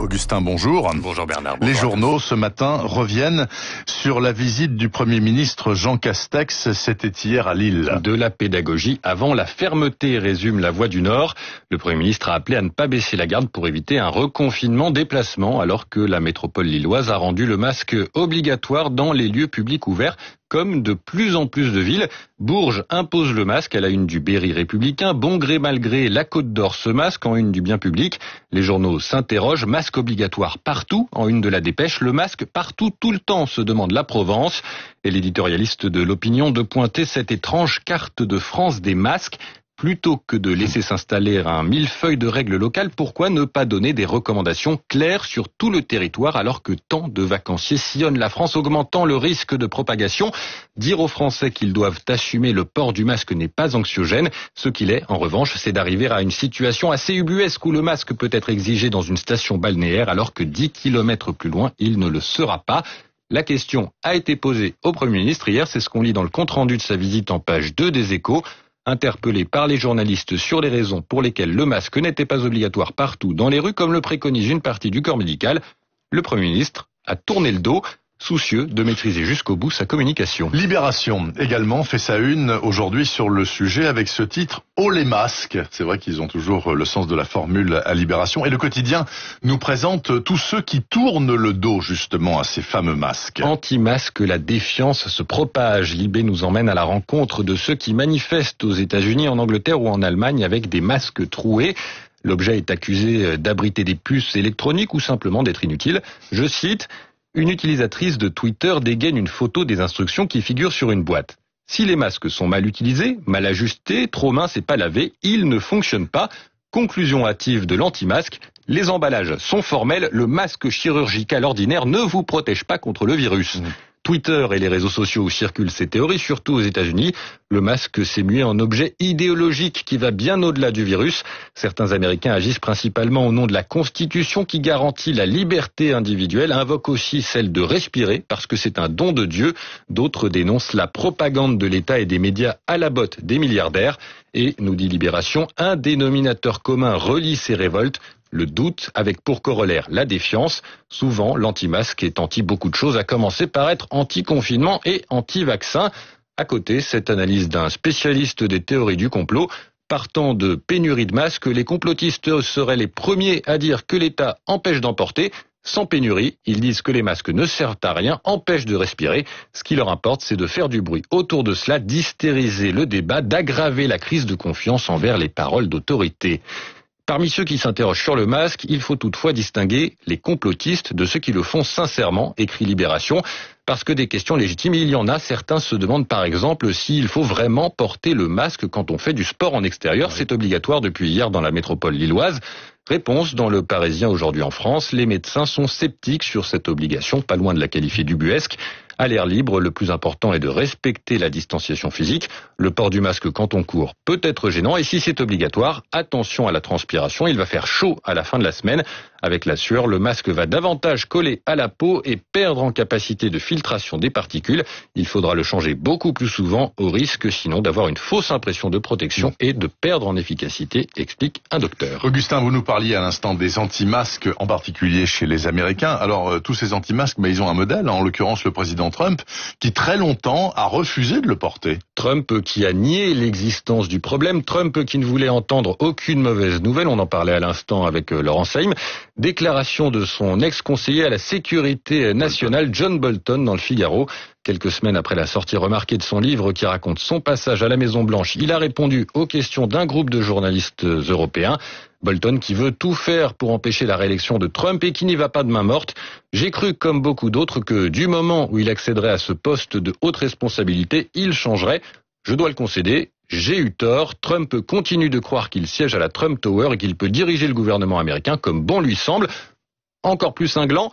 Augustin, bonjour. Bonjour Bernard. Les journaux ce matin reviennent sur la visite du Premier ministre Jean Castex, c'était hier à Lille. De la pédagogie avant la fermeté, résume La Voix du Nord. Le Premier ministre a appelé à ne pas baisser la garde pour éviter un reconfinement des placements alors que la métropole lilloise a rendu le masque obligatoire dans les lieux publics ouverts. Comme de plus en plus de villes, Bourges impose le masque à la une du Berry républicain. Bon gré mal gré, la Côte d'Or se masque en une du Bien public. Les journaux s'interrogent, masque obligatoire partout, en une de la Dépêche. Le masque partout, tout le temps, se demande la Provence. Et l'éditorialiste de l'Opinion de pointer cette étrange carte de France des masques. Plutôt que de laisser s'installer un millefeuille de règles locales, pourquoi ne pas donner des recommandations claires sur tout le territoire alors que tant de vacanciers sillonnent la France, augmentant le risque de propagation? Dire aux Français qu'ils doivent assumer le port du masque n'est pas anxiogène. Ce qu'il est, en revanche, c'est d'arriver à une situation assez ubuesque où le masque peut être exigé dans une station balnéaire alors que 10 km plus loin, il ne le sera pas. La question a été posée au Premier ministre hier, c'est ce qu'on lit dans le compte-rendu de sa visite en page 2 des Échos. Interpellé par les journalistes sur les raisons pour lesquelles le masque n'était pas obligatoire partout dans les rues, comme le préconise une partie du corps médical, le Premier ministre a tourné le dos, soucieux de maîtriser jusqu'au bout sa communication. Libération également fait sa une aujourd'hui sur le sujet avec ce titre « Oh les masques ». C'est vrai qu'ils ont toujours le sens de la formule à Libération. Et le quotidien nous présente tous ceux qui tournent le dos justement à ces fameux masques. Anti-masque, la défiance se propage. Libé nous emmène à la rencontre de ceux qui manifestent aux États-Unis, en Angleterre ou en Allemagne avec des masques troués. L'objet est accusé d'abriter des puces électroniques ou simplement d'être inutile. Je cite: une utilisatrice de Twitter dégaine une photo des instructions qui figurent sur une boîte. Si les masques sont mal utilisés, mal ajustés, trop minces et pas lavés, ils ne fonctionnent pas. Conclusion hâtive de l'anti-masque, les emballages sont formels, le masque chirurgical ordinaire ne vous protège pas contre le virus. Twitter et les réseaux sociaux où circulent ces théories, surtout aux États-Unis, le masque s'est mué en objet idéologique qui va bien au-delà du virus. Certains Américains agissent principalement au nom de la Constitution qui garantit la liberté individuelle, invoquent aussi celle de respirer parce que c'est un don de Dieu. D'autres dénoncent la propagande de l'État et des médias à la botte des milliardaires. Et, nous dit Libération, un dénominateur commun relie ces révoltes. Le doute avec pour corollaire la défiance. Souvent, l'anti-masque est anti beaucoup de choses, à commencer par être anti-confinement et anti-vaccin. À côté, cette analyse d'un spécialiste des théories du complot. Partant de pénurie de masques, les complotistes seraient les premiers à dire que l'État empêche d'emporter. Sans pénurie, ils disent que les masques ne servent à rien, empêchent de respirer. Ce qui leur importe, c'est de faire du bruit autour de cela, d'hystériser le débat, d'aggraver la crise de confiance envers les paroles d'autorité. Parmi ceux qui s'interrogent sur le masque, il faut toutefois distinguer les complotistes de ceux qui le font sincèrement, écrit Libération, parce que des questions légitimes, il y en a. Certains se demandent par exemple s'il faut vraiment porter le masque quand on fait du sport en extérieur. C'est obligatoire depuis hier dans la métropole lilloise. Réponse dans Le Parisien aujourd'hui en France. Les médecins sont sceptiques sur cette obligation, pas loin de la qualifier d'ubuesque. À l'air libre, le plus important est de respecter la distanciation physique. Le port du masque quand on court peut être gênant et si c'est obligatoire, attention à la transpiration. Il va faire chaud à la fin de la semaine. Avec la sueur, le masque va davantage coller à la peau et perdre en capacité de filtration des particules. Il faudra le changer beaucoup plus souvent au risque sinon d'avoir une fausse impression de protection et de perdre en efficacité, explique un docteur. Augustin, vous nous parliez à l'instant des anti-masques, en particulier chez les Américains. Alors, tous ces anti-masques, mais ils ont un modèle, en l'occurrence le président Trump, qui très longtemps a refusé de le porter. Trump qui a nié l'existence du problème, Trump qui ne voulait entendre aucune mauvaise nouvelle, on en parlait à l'instant avec Laurent Seim. Déclaration de son ex-conseiller à la sécurité nationale, John Bolton, dans le Figaro. Quelques semaines après la sortie remarquée de son livre qui raconte son passage à la Maison-Blanche, il a répondu aux questions d'un groupe de journalistes européens. Bolton qui veut tout faire pour empêcher la réélection de Trump et qui n'y va pas de main morte. J'ai cru, comme beaucoup d'autres, que du moment où il accéderait à ce poste de haute responsabilité, il changerait. Je dois le concéder. J'ai eu tort, Trump continue de croire qu'il siège à la Trump Tower et qu'il peut diriger le gouvernement américain comme bon lui semble. Encore plus cinglant,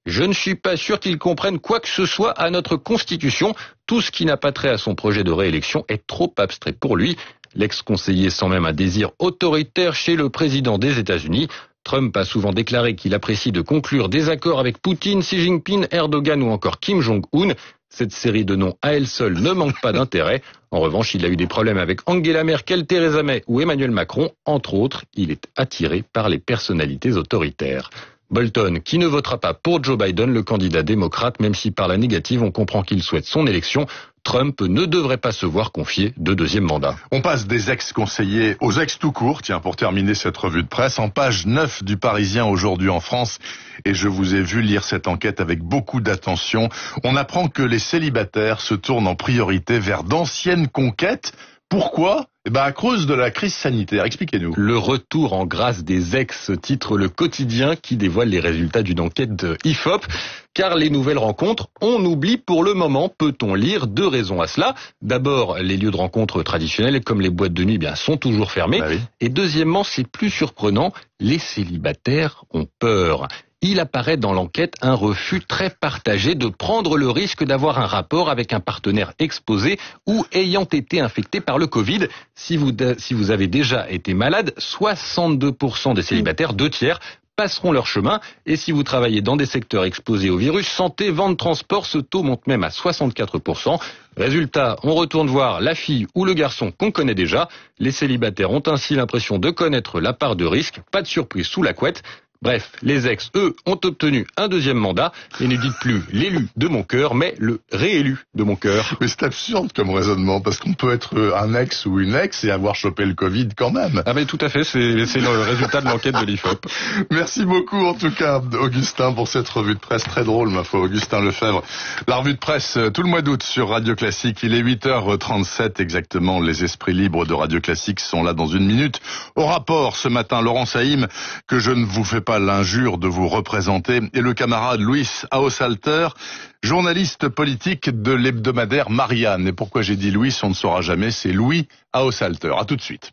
je ne suis pas sûr qu'il comprenne quoi que ce soit à notre Constitution. Tout ce qui n'a pas trait à son projet de réélection est trop abstrait pour lui. L'ex-conseiller sent même un désir autoritaire chez le président des États-Unis. Trump a souvent déclaré qu'il apprécie de conclure des accords avec Poutine, Xi Jinping, Erdogan ou encore Kim Jong-un. Cette série de noms à elle seule ne manque pas d'intérêt. En revanche, il a eu des problèmes avec Angela Merkel, Theresa May ou Emmanuel Macron. Entre autres, il est attiré par les personnalités autoritaires. Bolton, qui ne votera pas pour Joe Biden, le candidat démocrate, même si par la négative, on comprend qu'il souhaite son élection. Trump ne devrait pas se voir confier de deuxième mandat. On passe des ex-conseillers aux ex tout court, tiens, pour terminer cette revue de presse, en page 9 du Parisien aujourd'hui en France, et je vous ai vu lire cette enquête avec beaucoup d'attention. On apprend que les célibataires se tournent en priorité vers d'anciennes conquêtes. Pourquoi ? À cause de la crise sanitaire. Expliquez-nous. Le retour en grâce des ex, titre Le Quotidien, qui dévoile les résultats d'une enquête de IFOP. Car les nouvelles rencontres, on oublie pour le moment, peut-on lire, 2 raisons à cela. D'abord, les lieux de rencontre traditionnels, comme les boîtes de nuit, sont toujours fermés. Oui. Et deuxièmement, c'est plus surprenant, les célibataires ont peur. Il apparaît dans l'enquête un refus très partagé de prendre le risque d'avoir un rapport avec un partenaire exposé ou ayant été infecté par le Covid. Si vous avez déjà été malade, 62% des célibataires, 2 tiers, passeront leur chemin. Et si vous travaillez dans des secteurs exposés au virus, santé, vente, transport, ce taux monte même à 64%. Résultat, on retourne voir la fille ou le garçon qu'on connaît déjà. Les célibataires ont ainsi l'impression de connaître la part de risque. Pas de surprise sous la couette. Bref, les ex, eux, ont obtenu un deuxième mandat et ne dites plus l'élu de mon cœur, mais le réélu de mon cœur. Mais c'est absurde comme raisonnement, parce qu'on peut être un ex ou une ex et avoir chopé le Covid quand même. Ah mais tout à fait, c'est le résultat de l'enquête de l'IFOP. Merci beaucoup en tout cas, Augustin, pour cette revue de presse très drôle, ma foi, Augustin Lefebvre. La revue de presse tout le mois d'août sur Radio Classique. Il est 8h37 exactement. Les esprits libres de Radio Classique sont là dans une minute. Au rapport ce matin, Laurent Saïm, que je ne vous fais pas l'injure de vous représenter, et le camarade Louis Haussalter, journaliste politique de l'hebdomadaire Marianne. Et pourquoi j'ai dit Louis, on ne saura jamais, c'est Louis Haussalter. À tout de suite.